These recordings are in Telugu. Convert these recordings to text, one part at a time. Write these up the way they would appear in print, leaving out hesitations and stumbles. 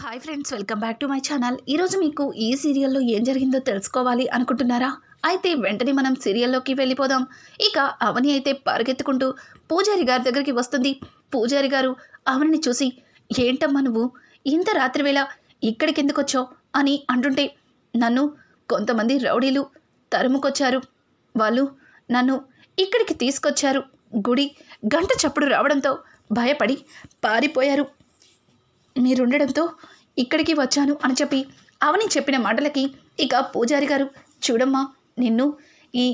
Hi friends, welcome back to my channel. ఈరోజు మీకు ఈ సీరియల్లో ఏం జరిగిందో తెలుసుకోవాలి అనుకుంటున్నారా? అయితే వెంటనే మనం సీరియల్లోకి వెళ్ళిపోదాం. ఇక అవని అయితే పరిగెత్తుకుంటూ పూజారి గారి దగ్గరికి వస్తుంది. పూజారి గారు అవనిని చూసి, ఏంటమ్మా నువ్వు ఇంత రాత్రివేళ ఇక్కడికి ఎందుకు వచ్చావు అని అంటుంటే, నన్ను కొంతమంది రౌడీలు తరుముకొచ్చారు. వాళ్ళు నన్ను ఇక్కడికి తీసుకొచ్చారు. గుడి గంట చప్పుడు రావడంతో భయపడి పారిపోయారు. మీరుండడంతో ఇక్కడికి వచ్చాను అని చెప్పి అవని చెప్పిన మాటలకి ఇక పూజారి గారు, చూడమ్మా, నిన్ను ఈ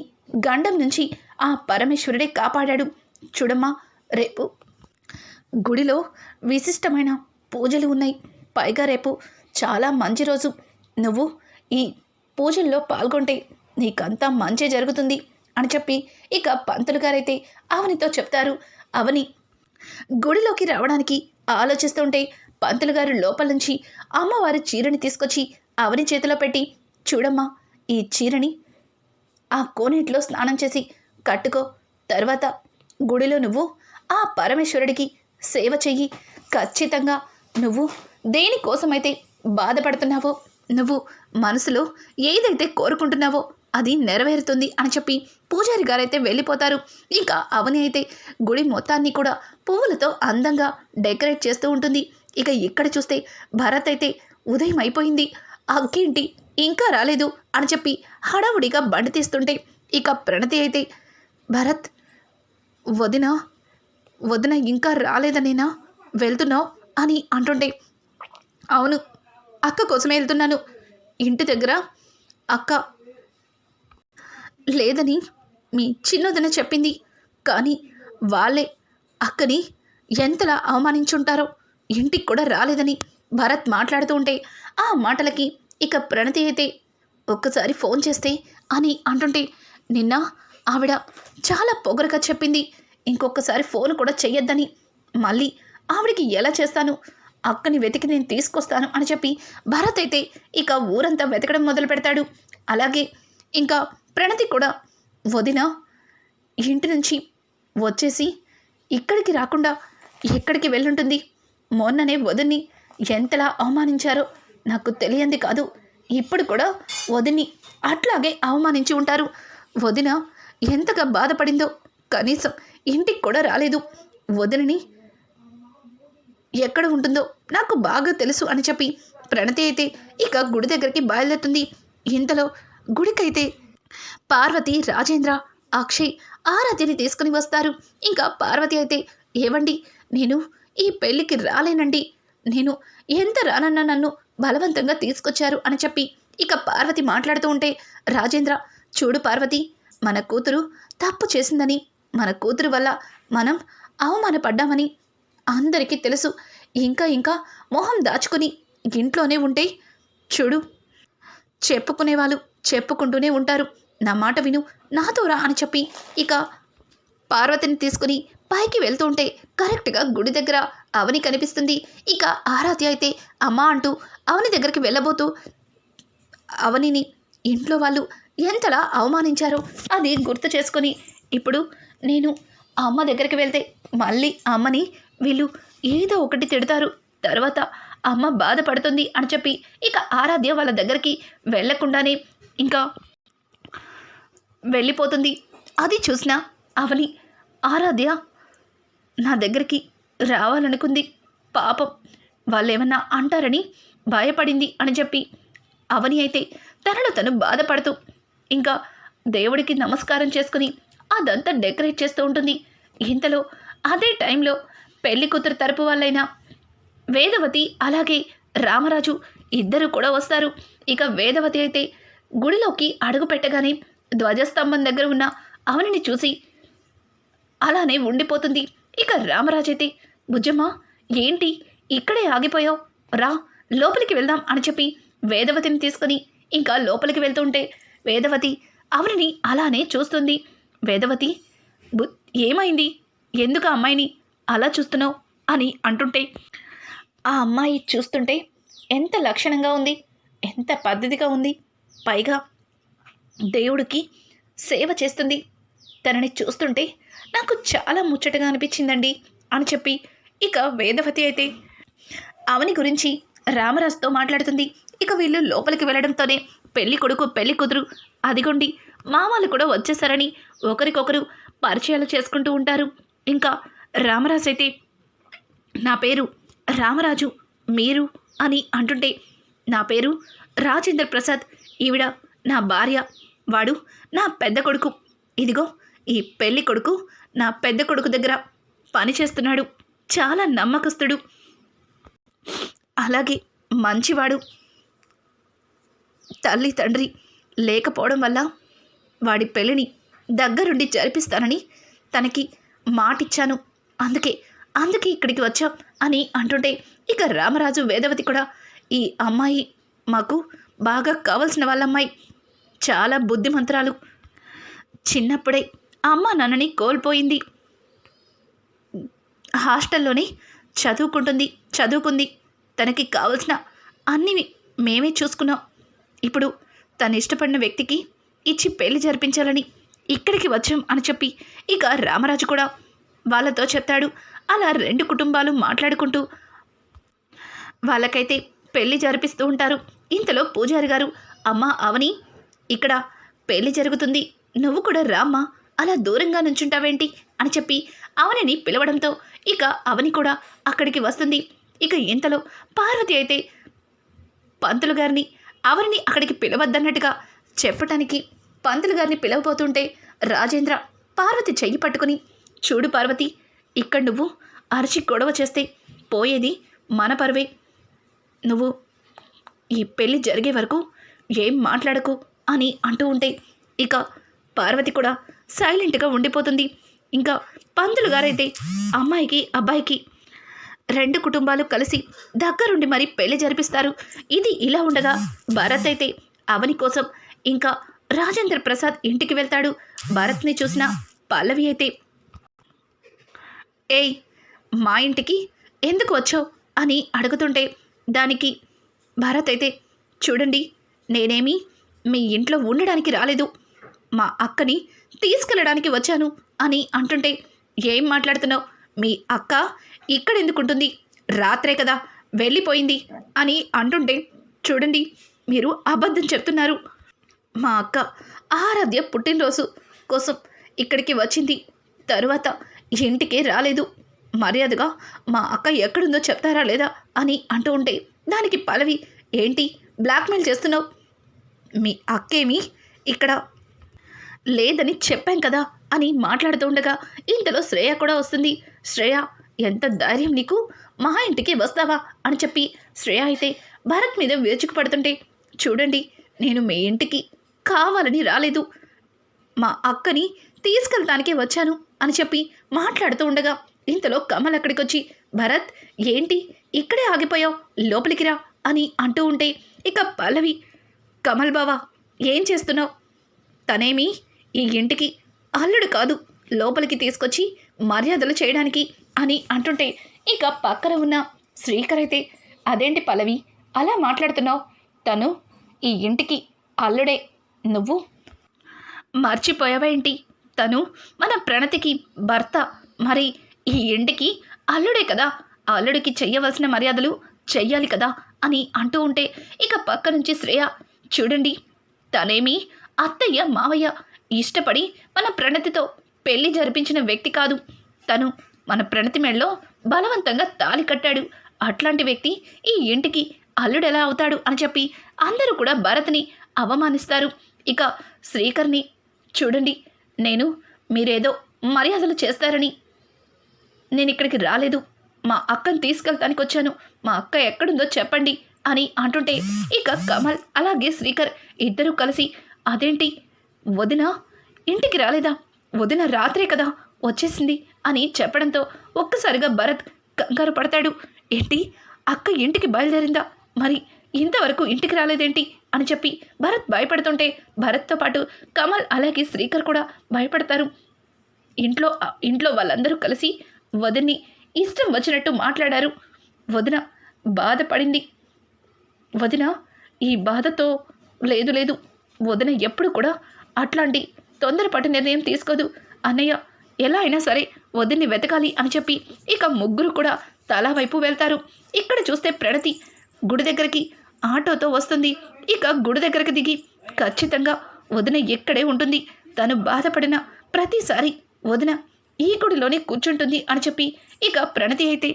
గండం నుంచి ఆ పరమేశ్వరుడే కాపాడాడు. చూడమ్మా, రేపు గుడిలో విశిష్టమైన పూజలు ఉన్నాయి. పైగా రేపు చాలా మంచి రోజు. నువ్వు ఈ పూజల్లో పాల్గొంటే నీకంతా మంచి జరుగుతుంది అని చెప్పి ఇక పంతులు గారైతే అవనితో చెప్తారు. అవని గుడిలోకి రావడానికి ఆలోచిస్తుంటే పంతులు గారు లోపల నుంచి అమ్మవారి చీరని తీసుకొచ్చి అవని చేతిలో పెట్టి, చూడమ్మా, ఈ చీరని ఆ కోనేటిలో స్నానం చేసి కట్టుకో. తర్వాత గుడిలో నువ్వు ఆ పరమేశ్వరుడికి సేవ చెయ్యి. ఖచ్చితంగా నువ్వు దేనికోసమైతే బాధపడుతున్నావో, నువ్వు మనసులో ఏదైతే కోరుకుంటున్నావో అది నెరవేరుతుంది అని చెప్పి పూజారి గారైతే వెళ్ళిపోతారు. ఇంకా అవని అయితే గుడి మొత్తాన్ని కూడా పువ్వులతో అందంగా డెకరేట్ చేస్తూ ఉంటుంది. ఇక ఇక్కడ చూస్తే భరత్ అయితే ఉదయం అయిపోయింది, అక్కేంటి ఇంకా రాలేదు అని చెప్పి హడావుడిగా బండి తీస్తుంటే ఇక ప్రణతి అయితే, భరత్, వదిన వదిన ఇంకా రాలేదనేనా వెళ్తున్నావు అని అంటుంటే, అవును, అక్క కోసమే వెళ్తున్నాను. ఇంటి దగ్గర అక్క లేదని మీ చిన్నదిన చెప్పింది. కానీ వాళ్ళే అక్కని ఎంతలా అవమానించుంటారో, ఇంటికి కూడా రాలేదని భరత్ మాట్లాడుతూ ఉంటే ఆ మాటలకి ఇక ప్రణతి అయితే, ఒక్కసారి ఫోన్ చేస్తే అని అంటుంటే, నిన్న ఆవిడ చాలా పొగరుగా చెప్పింది, ఇంకొకసారి ఫోన్ కూడా చెయ్యొద్దని. మళ్ళీ ఆవిడికి ఎలా చేస్తాను? అక్కని వెతికి నేను తీసుకొస్తాను అని చెప్పి భరత్ అయితే ఇక ఊరంతా వెతకడం మొదలు పెడతాడు. అలాగే ఇంకా ప్రణతి కూడా, వదిన ఇంటి నుంచి వచ్చేసి ఇక్కడికి రాకుండా ఎక్కడికి వెళ్ళుంటుంది? మొన్ననే వదిన్ని ఎంతలా అవమానించారో నాకు తెలియంది కాదు. ఇప్పుడు కూడా వదిన్ని అట్లాగే అవమానించి ఉంటారు. వదిన ఎంతగా బాధపడిందో, కనీసం ఇంటికి కూడా రాలేదు. వదినని ఎక్కడ ఉంటుందో నాకు బాగా తెలుసు అని చెప్పి ప్రణతి అయితే ఇక గుడి దగ్గరికి బయలుదేరుతుంది. ఇంతలో గుడికైతే పార్వతి, రాజేంద్ర, అక్షయ్ ఆరాధ్యని తీసుకుని వస్తారు. ఇంకా పార్వతి అయితే, ఏవండి, నేను ఈ పెళ్ళికి రాలేనండి, నేను ఎంత రానన్నా నన్ను బలవంతంగా తీసుకొచ్చారు అని చెప్పి ఇక పార్వతి మాట్లాడుతూ ఉంటే, రాజేంద్ర, చూడు పార్వతి, మన కూతురు తప్పు చేసిందని, మన కూతురు వల్ల మనం అవమానపడ్డామని అందరికీ తెలుసు. ఇంకా ఇంకా మొహం దాచుకుని ఇంట్లోనే ఉంటే చూడు, చెప్పుకునేవాళ్ళు చెప్పుకుంటూనే ఉంటారు. నా మాట విను, నాతో రా అని చెప్పి ఇక పార్వతిని తీసుకుని పైకి వెళ్తూ ఉంటే కరెక్ట్గా గుడి దగ్గర అవని కనిపిస్తుంది. ఇక ఆరాధ్య అయితే అమ్మ అంటూ అవని దగ్గరికి వెళ్ళబోతూ, అవనిని ఇంట్లో వాళ్ళు ఎంతలా అవమానించారో అది గుర్తు చేసుకొని, ఇప్పుడు నేను అమ్మ దగ్గరికి వెళ్తే మళ్ళీ అమ్మని వీళ్ళు ఏదో ఒకటి తిడతారు, తర్వాత అమ్మ బాధపడుతుంది అని చెప్పి ఇక ఆరాధ్య వాళ్ళ దగ్గరికి వెళ్లకుండానే ఇంకా వెళ్ళిపోతుంది. అది చూసిన అవని, ఆరాధ్య నా దగ్గరికి రావాలనుకుంది, పాపం వాళ్ళు ఏమన్నా అంటారని భయపడింది అని చెప్పి అవని అయితే తనలో తను బాధపడుతూ ఇంకా దేవుడికి నమస్కారం చేసుకుని అదంతా డెకరేట్ చేస్తూ ఉంటుంది. ఇంతలో అదే టైంలో పెళ్లి కూతురు తరపు వాళ్ళైన వేదవతి అలాగే రామరాజు ఇద్దరు కూడా వస్తారు. ఇక వేదవతి అయితే గుడిలోకి అడుగు పెట్టగానే ధ్వజస్తంభం దగ్గర ఉన్న అవనిని చూసి అలానే ఉండిపోతుంది. ఇక రామరాజు అయితే, బుజ్జమ్మ, ఏంటి ఇక్కడే ఆగిపోయావు? రా, లోపలికి వెళ్దాం అని చెప్పి వేదవతిని తీసుకుని ఇంకా లోపలికి వెళ్తుంటే వేదవతి అవనిని అలానే చూస్తుంది. వేదవతి, ఏమైంది? ఎందుకు ఆ అమ్మాయిని అలా చూస్తున్నావు అని అంటుంటే, ఆ అమ్మాయి చూస్తుంటే ఎంత లక్షణంగా ఉంది, ఎంత పద్ధతిగా ఉంది, పైగా దేవుడికి సేవ చేస్తుంది. తనని చూస్తుంటే నాకు చాలా ముచ్చటగా అనిపించిందండి అని చెప్పి ఇక వేదవతి అయితే అవని గురించి రామరాజుతో మాట్లాడుతుంది. ఇక వీళ్ళు లోపలికి వెళ్ళడంతోనే పెళ్లి కొడుకు పెళ్లి కూతురు అదిగోండి మామలు కూడా వచ్చేసారని ఒకరికొకరు పరిచయాలు చేసుకుంటూ ఉంటారు. ఇంకా రామరాజు అయితే నా పేరు రామరాజు, మీరు అని అంటుంటే నా పేరు రాజేంద్ర ప్రసాద్, ఈవిడ నా భార్య, వాడు నా పెద్ద కొడుకు, ఇదిగో ఈ పెళ్లి కొడుకు నా పెద్ద కొడుకు దగ్గర పనిచేస్తున్నాడు, చాలా నమ్మకస్తుడు, అలాగే మంచివాడు, తల్లి తండ్రి లేకపోవడం వల్ల వాడి పెళ్ళిని దగ్గరుండి జరిపిస్తానని తనకి మాటిచ్చాను, అందుకే ఇక్కడికి వచ్చాం అని అంటుంటే ఇక రామరాజు వేదవతి కూడా ఈ అమ్మాయి మాకు బాగా కావలసిన వాళ్ళమ్మాయి, చాలా బుద్ధిమంతురాలు, చిన్నప్పుడే అమ్మ నాన్నని కోల్పోయింది, హాస్టల్లోనే చదువుకుంది, తనకి కావలసిన అన్నీ మేమే చూసుకున్నాం, ఇప్పుడు తను ఇష్టపడిన వ్యక్తికి ఇచ్చి పెళ్లి జరిపించాలని ఇక్కడికి వచ్చాం అని చెప్పి ఇక రామరాజు కూడా వాళ్ళతో చెప్తాడు. అలా రెండు కుటుంబాలు మాట్లాడుకుంటూ వాళ్ళకైతే పెళ్లి జరిపిస్తూ ఉంటారు. ఇంతలో పూజారి గారు, అమ్మ అవని ఇక్కడ పెళ్లి జరుగుతుంది, నువ్వు కూడా రామ్మా, అలా దూరంగా నుంచుంటావేంటి అని చెప్పి అవనిని పిలవడంతో ఇక అవని కూడా అక్కడికి వస్తుంది. ఇక ఇంతలో పార్వతి అయితే పంతులు గారిని అవనిని అక్కడికి పిలవద్దన్నట్టుగా చెప్పటానికి పంతులు గారిని పిలవబోతుంటే రాజేంద్ర పార్వతి చెయ్యి పట్టుకుని, చూడు పార్వతి, ఇక్కడ నువ్వు అరిచి గొడవ చేస్తే పోయేది మన పరువే, నువ్వు ఈ పెళ్ళి జరిగే వరకు ఏం మాట్లాడకు అని అంటూ ఉంటే ఇక పార్వతి కూడా సైలెంట్గా ఉండిపోతుంది. ఇంకా పంతులు గారైతే అమ్మాయికి అబ్బాయికి రెండు కుటుంబాలు కలిసి దగ్గరుండి మరి పెళ్లి జరిపిస్తారు. ఇది ఇలా ఉండగా భరత్ అయితే అవని కోసం ఇంకా రాజేంద్ర ప్రసాద్ ఇంటికి వెళ్తాడు. భరత్ని చూసిన పల్లవి అయితే, ఏయ్ మా ఇంటికి ఎందుకు వచ్చావు అని అడుగుతుంటే దానికి భరత్ అయితే, చూడండి నేనేమి మీ ఇంట్లో ఉండడానికి రాలేదు, మా అక్కని తీసుకెళ్ళడానికి వచ్చాను అని అంటుంటే, ఏం మాట్లాడుతున్నావు, మీ అక్క ఇక్కడ ఎందుకుంటుంది, రాత్రే కదా వెళ్ళిపోయింది అని అంటుంటే, చూడండి మీరు అబద్ధం చెప్తున్నారు, మా అక్క ఆరాధ్య పుట్టినరోజు కోసం ఇక్కడికి వచ్చింది, తరువాత ఇంటికి రాలేదు, మర్యాదగా మా అక్క ఎక్కడుందో చెప్తారా లేదా అని అంటూ ఉంటే దానికి పల్లవి, ఏంటి బ్లాక్మెయిల్ చేస్తున్నావు, మీ అక్కేమి ఇక్కడ లేదని చెప్పాం కదా అని మాట్లాడుతూ ఉండగా ఇంతలో శ్రేయ కూడా వస్తుంది. శ్రేయ, ఎంత ధైర్యం నీకు, మా ఇంటికి వస్తావా అని చెప్పి శ్రేయ అయితే భరత్ మీద విరుచుకుపడుతుంటే, చూడండి నేను మీ ఇంటికి కావాలని రాలేదు, మా అక్కని తీసుకెళ్తానికే వచ్చాను అని చెప్పి మాట్లాడుతూ ఉండగా ఇంతలో కమల్ అక్కడికి వచ్చి, భరత్ ఏంటి ఇక్కడే ఆగిపోయావు, లోపలికి రా అని అంటూ ఉంటే ఇక పల్లవి, కమల్ బావా ఏం చేస్తున్నావు, తనేమి ఈ ఇంటికి అల్లుడు కాదు, లోపలికి తీసుకొచ్చి మర్యాదలు చేయడానికి అని అంటుంటే ఇక పక్కన ఉన్న శ్రీకర్ అయితే, అదేంటి పల్లవి అలా మాట్లాడుతున్నావు, తను ఈ ఇంటికి అల్లుడే, నువ్వు మర్చిపోయావేంటి, తను మన ప్రణతికి భర్త, మరి ఈ ఇంటికి అల్లుడే కదా, అల్లుడికి చెయ్యవలసిన మర్యాదలు చెయ్యాలి కదా అని అంటూ ఉంటే ఇక పక్క నుంచి శ్రేయ, చూడండి తనేమి అత్తయ్య మావయ్య ఇష్టపడి మన ప్రణతితో పెళ్లి జరిపించిన వ్యక్తి కాదు, తను మన ప్రణతి మెడలో బలవంతంగా తాళి కట్టాడు, అట్లాంటి వ్యక్తి ఈ ఇంటికి అల్లుడెలా అవుతాడు అని చెప్పి అందరూ కూడా భరత్ని అవమానిస్తారు. ఇక శ్రీకర్ని, చూడండి నేను మీరేదో మర్యాదలు చేస్తారని నేను ఇక్కడికి రాలేదు, మా అక్కని తీసుకెళ్తానికి వచ్చాను, మా అక్క ఎక్కడుందో చెప్పండి అని అంటుంటే ఇక కమల్ అలాగే శ్రీకర్ ఇద్దరూ కలిసి, అదేంటి వదిన ఇంటికి రాలేదా, వదిన రాత్రే కదా వచ్చేసింది అని చెప్పడంతో ఒక్కసారిగా భరత్ కంగారు పడతాడు. ఏంటి అక్క ఇంటికి బయలుదేరిందా, మరి ఇంతవరకు ఇంటికి రాలేదేంటి అని చెప్పి భరత్ భయపడుతుంటే భరత్తో పాటు కమల్ అలాగే శ్రీకర్ కూడా భయపడతారు. ఇంట్లో వాళ్ళందరూ కలిసి వదిన్ని ఇష్టం వచ్చినట్టు మాట్లాడారు, వదిన బాధపడింది, వదిన ఈ బాధతో లేదు వదిన ఎప్పుడు కూడా అట్లాంటి తొందరపాటు నిర్ణయం తీసుకోదు, అన్నయ్య ఎలా అయినా సరే వదిన్ని వెతకాలి అని చెప్పి ఇక ముగ్గురు కూడా తలా వైపు వెళ్తారు. ఇక్కడ చూస్తే ప్రణతి గుడి దగ్గరికి ఆటోతో వస్తుంది. ఇక గుడి దగ్గరికి దిగి ఖచ్చితంగా వదిన ఎక్కడే ఉంటుంది, తను బాధపడిన ప్రతిసారి వదిన ఈ గుడిలోనే కూర్చుంటుంది అని చెప్పి ఇక ప్రణతి అయితే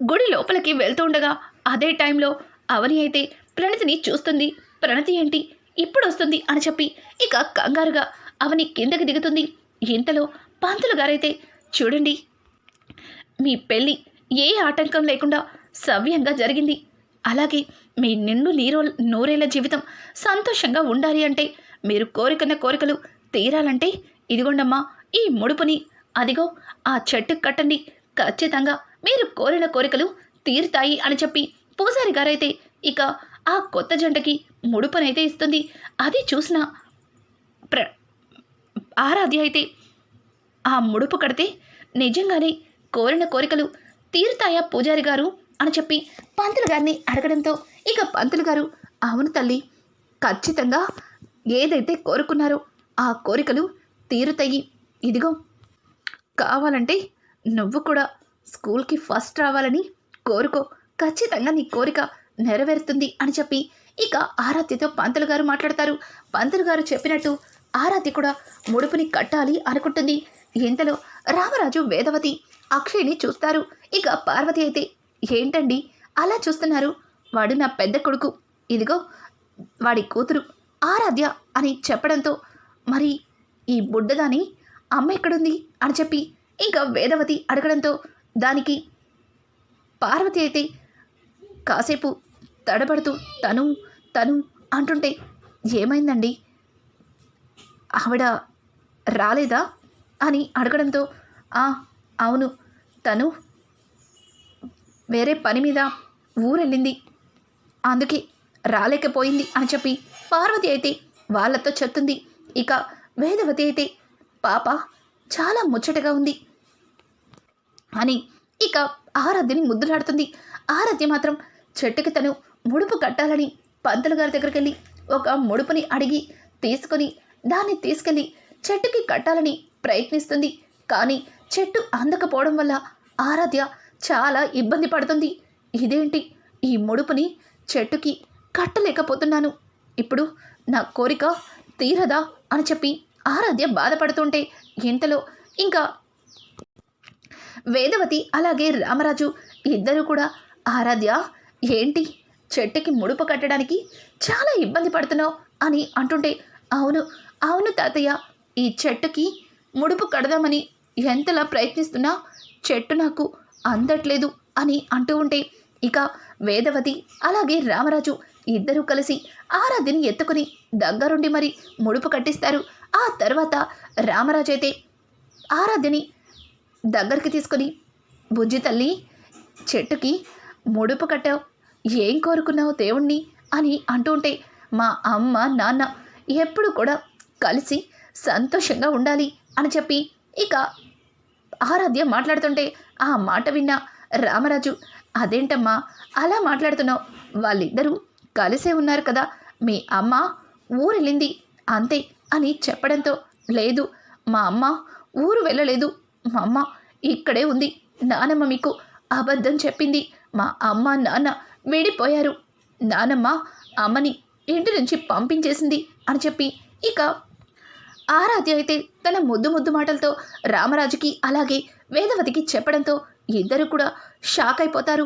గుడి లోపలికి వెళ్తూ ఉండగా అదే టైంలో అవని అయితే ప్రణతిని చూస్తుంది. ప్రణతి ఏంటి ఇప్పుడు వస్తుంది అని చెప్పి ఇక కంగారుగా అవని కిందకి దిగుతుంది. ఇంతలో పంతులు గారైతే చూడండి, మీ పెళ్ళి ఏ ఆటంకం లేకుండా సవ్యంగా జరిగింది. అలాగే మీ నిండు నూరేళ్ల జీవితం సంతోషంగా ఉండాలి అంటే, మీరు కోరికన్న కోరికలు తీరాలంటే ఇదిగోండమ్మా ఈ ముడుపుని అదిగో ఆ చెట్టుకు కట్టండి, ఖచ్చితంగా మీరు కోరిన కోరికలు తీరుతాయి అని చెప్పి పూజారి గారైతే ఇక ఆ కొత్త జంటకి ముడుపునైతే ఇస్తుంది. అది చూసిన ఆరాధ్య అయితే ఆ ముడుపు కడితే నిజంగానే కోరిన కోరికలు తీరుతాయా పూజారి గారు అని చెప్పి పంతులు గారిని అడగడంతో ఇక పంతులు గారు అవును తల్లి, ఖచ్చితంగా ఏదైతే కోరుకున్నారో ఆ కోరికలు తీరుతాయి. ఇదిగో కావాలంటే నువ్వు కూడా స్కూల్కి ఫస్ట్ రావాలని కోరుకో, ఖచ్చితంగా నీ కోరిక నెరవేరుతుంది అని చెప్పి ఇక ఆరాధ్యతో పంతులు గారు మాట్లాడతారు. పంతులు గారు చెప్పినట్టు ఆరాధ్య కూడా ముడుపుని కట్టాలి అనుకుంటుంది. ఇంతలో రామరాజు, వేదవతి, అక్షయ్ని చూస్తారు. ఇక పార్వతి అయితే ఏంటండి అలా చూస్తున్నారు, వాడు నా పెద్ద కొడుకు, ఇదిగో వాడి కూతురు ఆరాధ్య అని చెప్పడంతో మరి ఈ బుడ్డదాని అమ్మ ఎక్కడుంది అని చెప్పి ఇంకా వేదవతి అడగడంతో దానికి పార్వతి అయితే కాసేపు తడబడుతూ తను అంటుంటే ఏమైందండి, ఆవిడ రాలేదా అని అడగడంతో అవును, తను వేరే పని మీద ఊరెళ్ళింది, అందుకే రాలేకపోయింది అని చెప్పి పార్వతి అయితే వాళ్ళతో చెప్తుంది. ఇక వేదవతి అయితే పాప చాలా ముచ్చటగా ఉంది అని ఇక ఆరాధ్యని ముద్దులాడుతుంది. ఆరాధ్య మాత్రం చెట్టుకి తను ముడుపు కట్టాలని పంతులు గారి దగ్గరికి వెళ్ళి ఒక ముడుపుని అడిగి తీసుకొని దాన్ని తీసుకెళ్ళి చెట్టుకి కట్టాలని ప్రయత్నిస్తుంది. కానీ చెట్టు అందకపోవడం వల్ల ఆరాధ్య చాలా ఇబ్బంది పడుతుంది. ఇదేంటి, ఈ ముడుపుని చెట్టుకి కట్టలేకపోతున్నాను, ఇప్పుడు నా కోరిక తీరదా అని చెప్పి ఆరాధ్య బాధపడుతుంటే ఇంతలో ఇంకా వేదవతి అలాగే రామరాజు ఇద్దరు కూడా ఆరాధ్య ఏంటి చెట్టుకి ముడుపు కట్టడానికి చాలా ఇబ్బంది పడుతున్నావు అని అంటుంటే అవును తాతయ్య, ఈ చెట్టుకి ముడుపు కడదామని ఎంతలా ప్రయత్నిస్తున్నా చెట్టు నాకు అందట్లేదు అని అంటూ ఉంటే ఇక వేదవతి అలాగే రామరాజు ఇద్దరూ కలిసి ఆరాధ్యని ఎత్తుకుని దగ్గరుండి మరి ముడుపు కట్టిస్తారు. ఆ తర్వాత రామరాజు అయితే ఆరాధ్యని దగ్గరికి తీసుకొని బుజ్జి తల్లి, చెట్టుకి ముడుపు కట్టావు, ఏం కోరుకున్నావు దేవుణ్ణి అని అంటూ ఉంటే మా అమ్మ నాన్న ఎప్పుడు కూడా కలిసి సంతోషంగా ఉండాలి అని చెప్పి ఇక ఆరాధ్య మాట్లాడుతుంటే ఆ మాట విన్న రామరాజు అదేంటమ్మా అలా మాట్లాడుతున్నావు, వాళ్ళిద్దరూ కలిసే ఉన్నారు కదా, మీ అమ్మ ఊరెళ్ళింది అంతే అని చెప్పడంతో లేదు మా అమ్మ ఊరు వెళ్ళలేదు, మా అమ్మ ఇక్కడే ఉంది, నానమ్మ మీకు అబద్ధం చెప్పింది, మా అమ్మ నాన్న విడిపోయారు, నానమ్మ అమ్మని ఇంటి నుంచి పంపించేసింది అని చెప్పి ఇక ఆరాధ్య అయితే తన ముద్దు మాటలతో రామరాజుకి అలాగే వేదవతికి చెప్పడంతో ఇద్దరు కూడా షాక్ అయిపోతారు.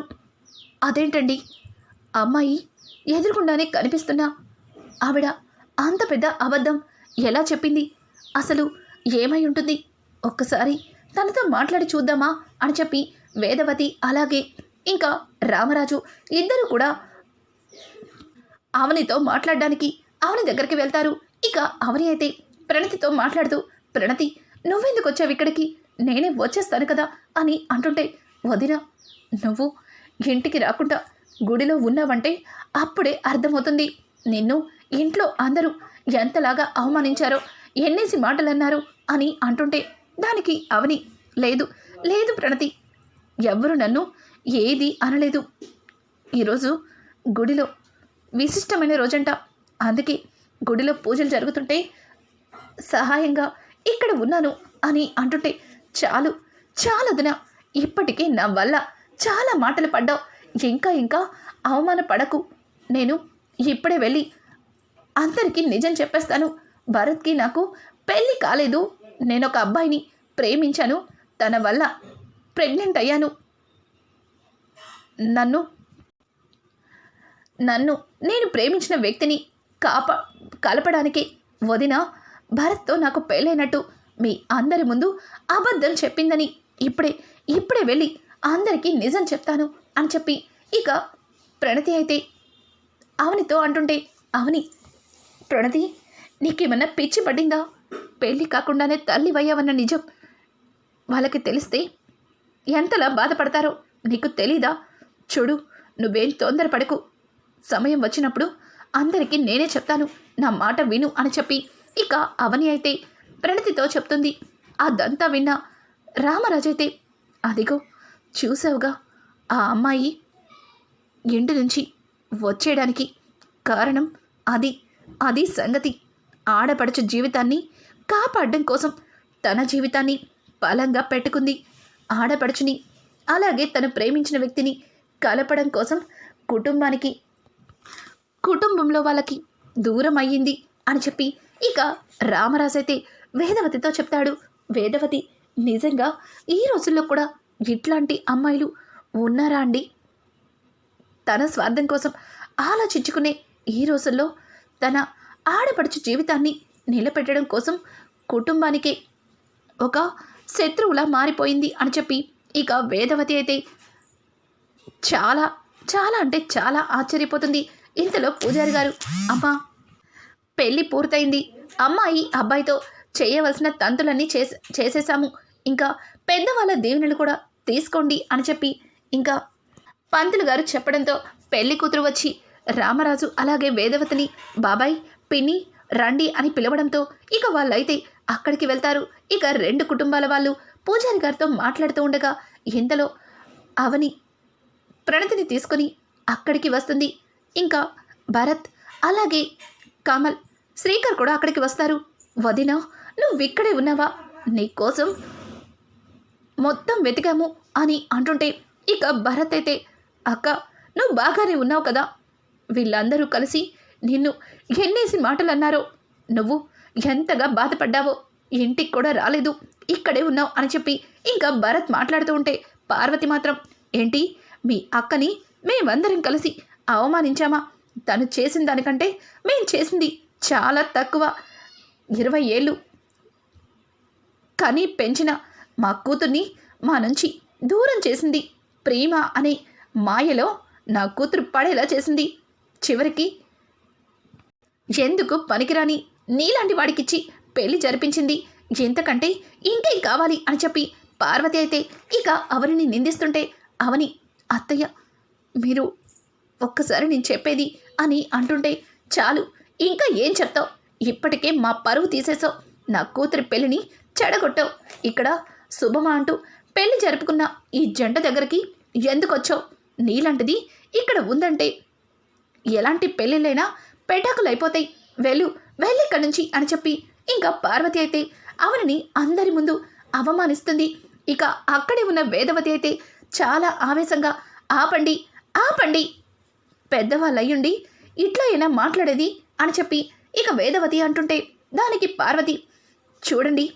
అదేంటండి, అమ్మాయి ఎదురుగుండానే కనిపిస్తున్నా ఆవిడ అంత పెద్ద అబద్ధం ఎలా చెప్పింది, అసలు ఏమై ఉంటుంది, ఒక్కసారి తనతో మాట్లాడి చూద్దామా అని చెప్పి వేదవతి అలాగే ఇంకా రామరాజు ఇద్దరు కూడా అవనితో మాట్లాడడానికి అవని దగ్గరికి వెళ్తారు. ఇక అవని అయితే ప్రణతితో మాట్లాడుతూ ప్రణతి నువ్వెందుకు వచ్చావు ఇక్కడికి, నేనే వచ్చేస్తాను కదా అని అంటుంటే వదిన నువ్వు ఇంటికి రాకుండా గుడిలో ఉన్నావంటే అప్పుడే అర్థమవుతుంది నిన్ను ఇంట్లో అందరూ ఎంతలాగా అవమానించారో, ఎన్నేసి మాటలు అన్నారు అని అంటుంటే దానికి అవని లేదు ప్రణతి, ఎవ్వరూ నన్ను ఏది అనలేదు, ఈరోజు గుడిలో విశిష్టమైన రోజంట, అందుకే గుడిలో పూజలు జరుగుతుంటే సహాయంగా ఇక్కడ ఉన్నాను అని అంటుంటే చాలు వదిన, ఇప్పటికే నా వల్ల చాలా మాటలు పడ్డావు, ఇంకా ఇంకా అవమానపడకు. నేను ఇప్పుడే వెళ్ళి అందరికీ నిజం చెప్పేస్తాను. భరత్కి నాకు పెళ్ళి కాలేదు. నేను ఒక అబ్బాయిని ప్రేమించాను. తన వల్ల ప్రెగ్నెంట్ అయ్యాను. నన్ను నన్ను నేను ప్రేమించిన వ్యక్తిని కలపడానికి వదిన భరత్తో నాకు పెళ్ళైనట్టు మీ అందరి ముందు అబద్ధం చెప్పిందని ఇప్పుడే వెళ్ళి అందరికీ నిజం చెప్తాను అని చెప్పి ఇక ప్రణతి అయితే అవనితో అంటుంటే, అవని, ప్రణతి, నీకేమన్నా పిచ్చి పడిందా? పెళ్ళి కాకుండానే తల్లివయ్యావన్న నిజం వాళ్ళకి తెలిస్తే ఎంతలా బాధపడతారో నీకు తెలీదా? చూడు, నువ్వేం తొందరపడకు. సమయం వచ్చినప్పుడు అందరికీ నేనే చెప్తాను. నా మాట విను అని చెప్పి ఇక అవని అయితే ప్రణతితో చెప్తుంది. అదంతా విన్న రామరాజు అయితే, అదిగో చూసావుగా, ఆ అమ్మాయి ఇంటి నుంచి వచ్చేయడానికి కారణం అది సంగతి. ఆడపడుచు జీవితాన్ని కాపాడడం కోసం తన జీవితాన్ని బలంగా పెట్టుకుంది. ఆడపడుచుని అలాగే తను ప్రేమించిన వ్యక్తిని కలపడం కోసం కుటుంబంలో వాళ్ళకి దూరం అయ్యింది అని చెప్పి ఇక రామరాజు అయితే వేదవతితో చెప్తాడు. వేదవతి, నిజంగా ఈ రోజుల్లో కూడా ఇట్లాంటి అమ్మాయిలు ఉన్నారా అండి? తన స్వార్థం కోసం ఆలోచించుకునే ఈ రోజుల్లో తన ఆడపడుచు జీవితాన్ని నిలబెట్టడం కోసం కుటుంబానికే ఒక శత్రువులా మారిపోయింది అని చెప్పి ఇక వేదవతి అయితే చాలా చాలా అంటే చాలా ఆశ్చర్యపోతుంది. ఇంతలో పూజారి గారు, అమ్మా, పెళ్ళి పూర్తయింది. అమ్మాయి అబ్బాయితో చేయవలసిన తంతులన్నీ చేసేసాము. ఇంకా పెద్దవాళ్ళ దీవెనలు కూడా తీసుకోండి అని చెప్పి ఇంకా పంతులు గారు చెప్పడంతో పెళ్లి కూతురు వచ్చి రామరాజు అలాగే వేదవతిని బాబాయ్, పిన్ని రండి అని పిలవడంతో ఇక వాళ్ళైతే అక్కడికి వెళ్తారు. ఇక రెండు కుటుంబాల వాళ్ళు పూజారి గారితో మాట్లాడుతూ ఉండగా ఇంతలో అవని ప్రణతిని తీసుకుని అక్కడికి వస్తుంది. ఇంకా భరత్ అలాగే కమల్, శ్రీకర్ కూడా అక్కడికి వస్తారు. వదిన, నువ్వు ఇక్కడే ఉన్నావా? నీకోసం మొత్తం వెతికాము అని అంటుంటే ఇక భరత్ అయితే, అక్క, నువ్వు బాగానే ఉన్నావు కదా? వీళ్ళందరూ కలిసి నిన్ను ఎన్నేసి మాటలు అన్నారో, నువ్వు ఎంతగా బాధపడ్డావో, ఇంటికి కూడా రాలేదు, ఇక్కడే ఉన్నావు అని చెప్పి ఇంకా భరత్ మాట్లాడుతూ ఉంటే పార్వతి మాత్రం, ఏంటి మీ అక్కని మేమందరం కలిసి అవమానించామా? తను చేసిన దానికంటే మేం చేసింది చాలా తక్కువ. 20 ఏళ్ళు కని పెంచిన మా కూతుర్ని మా నుంచి దూరం చేసింది. ప్రేమ అనే మాయలో నా కూతురు పడేలా చేసింది. చివరికి ఎందుకు పనికిరాని నీలాంటి వాడికిచ్చి పెళ్లి జరిపించింది. ఎంతకంటే ఇంకేం కావాలి అని చెప్పి పార్వతి అయితే ఇక అవనిని నిందిస్తుంటే, అవని, అత్తయ్య, మీరు ఒక్కసారి నేను చెప్పేది అని అంటుంటే, చాలు, ఇంకా ఏం చెప్తావు? ఇప్పటికే మా పరువు తీసేసావు. నా కూతురి పెళ్లిని చెడగొట్టావు. ఇక్కడ శుభమా అంటూ పెళ్లి జరుపుకున్న ఈ జంట దగ్గరికి ఎందుకు వచ్చావు? నీలాంటిది ఇక్కడ ఉందంటే ఎలాంటి పెళ్ళిళ్ళైనా పెటాకులు అయిపోతాయి. వెళ్ళిక్కడి నుంచి అని చెప్పి ఇంకా పార్వతి అయితే అవనిని అందరి ముందు అవమానిస్తుంది. ఇక అక్కడే ఉన్న వేదవతి అయితే చాలా ఆవేశంగా, ఆపండి, ఆపండి, పెద్దవాళ్ళయ్యుండి ఇట్లా అయినా మాట్లాడేది అని చెప్పి ఇక వేదవతి అంటుంటే దానికి పార్వతి, చూడండి,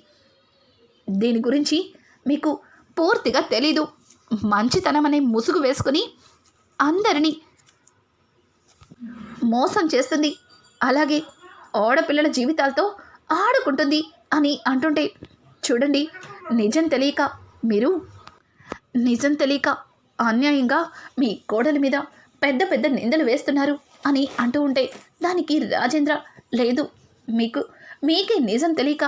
దీని గురించి మీకు పూర్తిగా తెలీదు. మంచితనం అనే ముసుగు వేసుకుని అందరినీ మోసం చేస్తుంది. అలాగే ఆడపిల్లల జీవితాలతో ఆడుకుంటుంది అని అంటుంటే, చూడండి, నిజం తెలియక అన్యాయంగా మీ కోడలి మీద పెద్ద పెద్ద నిందలు వేస్తున్నారు అని అంటూ ఉంటే దానికి రాజేంద్ర, లేదు, మీకే నిజం తెలియక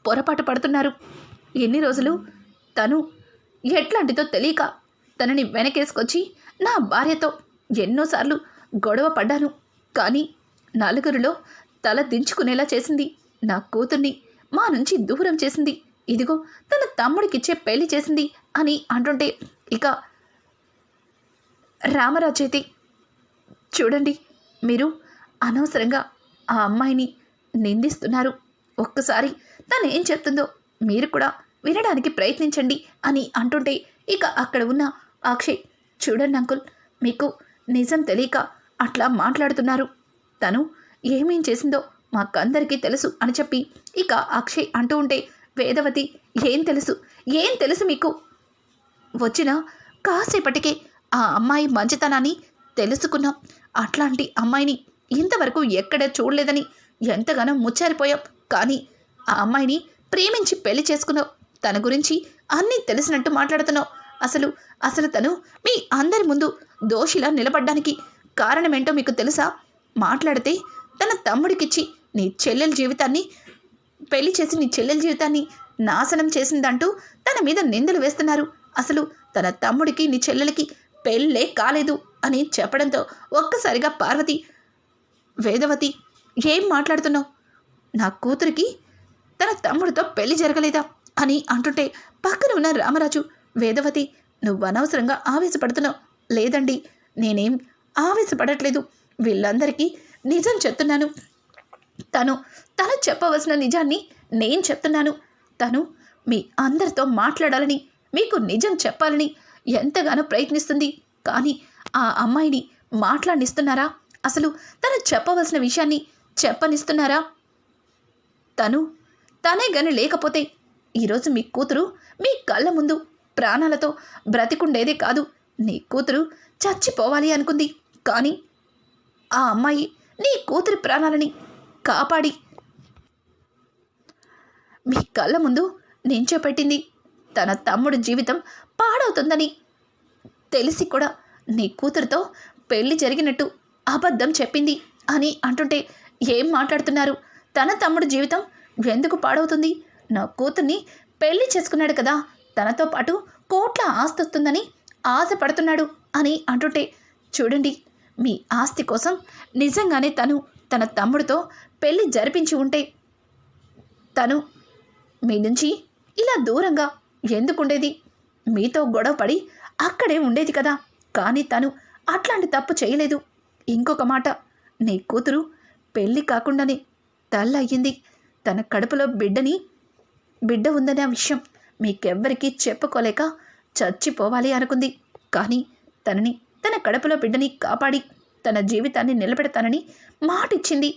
పొరపాటు పడుతున్నారు. ఎన్ని రోజులు తను ఎట్లాంటిదో తెలియక తనని వెనకేసుకొచ్చి నా భార్యతో ఎన్నోసార్లు గొడవ పడ్డాను. కానీ నలుగురిలో తల దించుకునేలా చేసింది. నా కూతుర్ని మా నుంచి దూరం చేసింది. ఇదిగో తన తమ్ముడికిచ్చే పెళ్లి చేసింది అని అంటుంటే ఇక రామరాజు అయితే, చూడండి, మీరు అనవసరంగా ఆ అమ్మాయిని నిందిస్తున్నారు. ఒక్కసారి తను ఏం చెప్తుందో మీరు కూడా వినడానికి ప్రయత్నించండి అని అంటుంటే ఇక అక్కడ ఉన్న అక్షయ్, చూడండి అంకుల్, మీకు నిజం తెలియక అట్లా మాట్లాడుతున్నారు. తను ఏమేం చేసిందో మాకందరికీ తెలుసు అని చెప్పి ఇక అక్షయ్ అంటూ ఉంటే వేదవతి ఏం తెలుసు మీకు? వచ్చిన కాసేపటికే ఆ అమ్మాయి మంచితనాన్ని తెలుసుకున్నాం. అట్లాంటి అమ్మాయిని ఇంతవరకు ఎక్కడ చూడలేదని ఎంతగానో ముచ్చారిపోయాం. కానీ ఆ అమ్మాయిని ప్రేమించి పెళ్లి చేసుకున్నావు. తన గురించి అన్నీ తెలిసినట్టు మాట్లాడుతున్నావు. అసలు తను మీ అందరి ముందు దోషిలా నిలబడ్డానికి కారణమేంటో మీకు తెలుసా? మాట్లాడితే తన తమ్ముడికిచ్చి నీ చెల్లెల జీవితాన్ని పెళ్లి చేసి నీ చెల్లెల జీవితాన్ని నాశనం చేసిందంటూ తన మీద నిందలు వేస్తున్నారు. అసలు తన తమ్ముడికి నీ చెల్లెలకి పెళ్ళే కాలేదు అని చెప్పడంతో ఒక్కసారిగా పార్వతి, వేదవతి ఏం మాట్లాడుతున్నావు? నా కూతురికి తన తమ్ముడితో పెళ్లి జరగలేదా అని అంటుంటే పక్కన ఉన్న రామరాజు, వేదవతి నువ్వు అనవసరంగా ఆవేశపడుతున్నావు. లేదండి, నేనేం ఆవేశపడట్లేదు. వీళ్ళందరికీ నిజం చెప్తున్నాను. తను చెప్పవలసిన నిజాన్ని నేను చెప్తున్నాను. తను మీ అందరితో మాట్లాడాలని, మీకు నిజం చెప్పాలని ఎంతగానో ప్రయత్నిస్తుంది. కానీ ఆ అమ్మాయిని మాట్లాడిస్తున్నారా? అసలు తను చెప్పవలసిన విషయాన్ని చెప్పనిస్తున్నారా? తనే గని లేకపోతే ఈరోజు మీ కూతురు మీ కళ్ళ ముందు ప్రాణాలతో బ్రతికుండేదే కాదు, నీ కూతురు చచ్చిపోవాలి అనుకుంది. కానీ ఆ అమ్మాయి నీ కూతురి ప్రాణాలని కాపాడి మీ కళ్ళ ముందు నించోపెట్టింది. తన తమ్ముడు జీవితం పాడవుతుందని తెలిసి కూడా నీ కూతురితో పెళ్లి జరిగినట్టు అబద్ధం చెప్పింది అని అంటుంటే ఏం మాట్లాడుతున్నారు? తన తమ్ముడు జీవితం ఎందుకు పాడవుతుంది? నా కూతుర్ని పెళ్లి చేసుకున్నాడు కదా, తనతో పాటు కోట్ల ఆస్తి వస్తుందని ఆశపడుతున్నాడు అని అంటుంటే, చూడండి, మీ ఆస్తి కోసం నిజంగానే తన తమ్ముడితో పెళ్లి జరిపించి ఉంటే తను మీ నుంచి ఇలా దూరంగా ఎందుకుండేది? మీతో గొడవపడి అక్కడే ఉండేది కదా. కానీ తను అట్లాంటి తప్పు చేయలేదు. ఇంకొక మాట, నీ కూతురు పెళ్ళి కాకుండానే తల్లయ్యింది. తన కడుపులో బిడ్డ ఉందనే విషయం మీకెవ్వరికీ చెప్పుకోలేక చచ్చిపోవాలి అనుకుంది. కానీ తన కడుపులో బిడ్డని కాపాడి తన జీవితాన్ని నిలబెడతానని మాటిచ్చింది.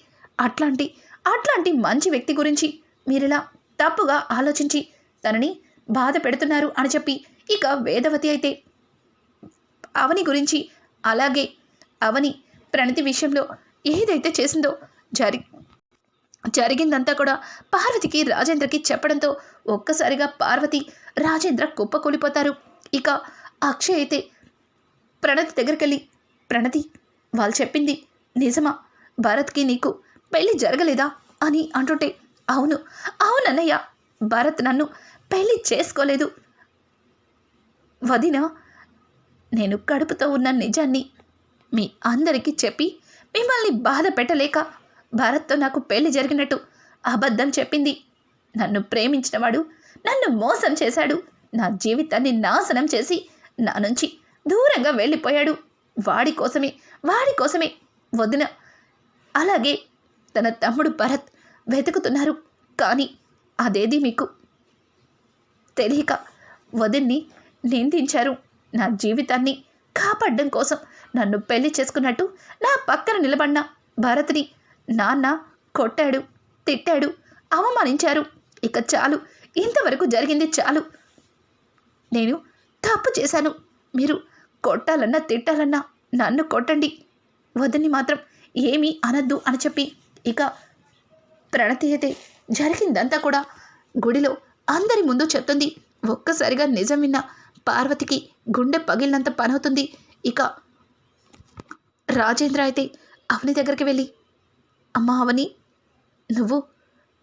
అట్లాంటి మంచి వ్యక్తి గురించి మీరిలా తప్పుగా ఆలోచించి తనని బాధ పెడుతున్నారు అని చెప్పి ఇక వేదవతి అయితే అవని గురించి, అలాగే అవని ప్రణతి విషయంలో ఏదైతే చేసిందో జరిగిందంతా కూడా పార్వతికి రాజేంద్రకి చెప్పడంతో ఒక్కసారిగా పార్వతి రాజేంద్ర కుప్పకూలిపోతారు. ఇక అక్షయ్ అయితే ప్రణతి దగ్గరికెళ్ళి, ప్రణతి వాళ్ళు చెప్పింది నిజమా? భరత్కి నీకు పెళ్ళి జరగలేదా అని అంటుంటే, అవునన్నయ్య, భరత్ నన్ను పెళ్ళి చేసుకోలేదు వదినా. నేను కడుపుతో ఉన్న నిజాన్ని మీ అందరికీ చెప్పి మిమ్మల్ని బాధ పెట్టలేక భరత్తో నాకు పెళ్లి జరిగినట్టు అబద్ధం చెప్పింది. నన్ను ప్రేమించినవాడు నన్ను మోసం చేశాడు. నా జీవితాన్ని నాశనం చేసి నా నుంచి దూరంగా వెళ్ళిపోయాడు. వాడి కోసమే వదిన, అలాగే తన తమ్ముడు భరత్ వెతుకుతున్నారు. కానీ అదేది మీకు తెలియక వదిన్ని నిందించారు. నా జీవితాన్ని కాపాడడం కోసం నన్ను పెళ్లి చేసుకున్నట్టు నా పక్కన నిలబడిన భరత్ని నాన్న కొట్టాడు, తిట్టాడు, అవమానించారు. ఇక చాలు, ఇంతవరకు జరిగింది చాలు. నేను తప్పు చేశాను. మీరు కొట్టాలన్నా తిట్టాలన్నా నన్ను కొట్టండి, వదిన్ని మాత్రం ఏమీ అనద్దు అని చెప్పి ఇక ప్రణతి అయితే జరిగిందంతా కూడా గుడిలో అందరి ముందు చెప్తుంది. ఒక్కసారిగా నిజం విన్న పార్వతికి గుండె పగిలినంత పనవుతుంది. ఇక రాజేంద్ర అయితే అవని దగ్గరికి వెళ్ళి, అమ్మా అవని, నువ్వు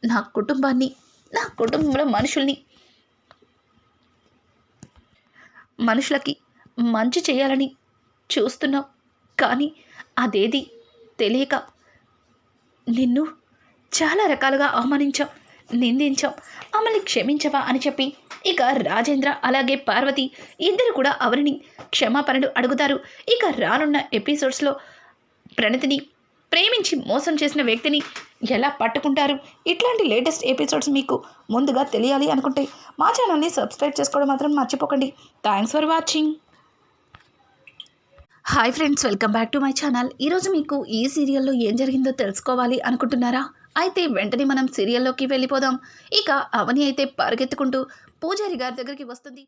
నా కుటుంబాన్ని, నా కుటుంబంలో మనుషులకి మంచి చేయాలని చూస్తున్నావు. కానీ అదేది తెలియక నిన్ను చాలా రకాలుగా అవమానించాం, నిందించాం. మమ్మల్ని క్షమించవా అని చెప్పి ఇక రాజేంద్ర అలాగే పార్వతి ఇద్దరు కూడా అవరిని క్షమాపణలు అడుగుతారు. ఇక రానున్న ఎపిసోడ్స్లో ప్రణతిని ప్రేమించి మోసం చేసిన వ్యక్తిని ఎలా పట్టుకుంటారు? ఇట్లాంటి లేటెస్ట్ ఎపిసోడ్స్ మీకు ముందుగా తెలియాలి అనుకుంటే మా ఛానల్ని సబ్స్క్రైబ్ చేసుకోవడం మాత్రం మర్చిపోకండి. Thanks for watching. Hi friends, welcome back to my channel. ఈరోజు మీకు ఈ సీరియల్లో ఏం జరిగిందో తెలుసుకోవాలి అనుకుంటున్నారా? అయితే వెంటనే మనం సీరియల్లోకి వెళ్ళిపోదాం. ఇక అవని అయితే పరిగెత్తుకుంటూ పూజారి గారి దగ్గరికి వస్తుంది.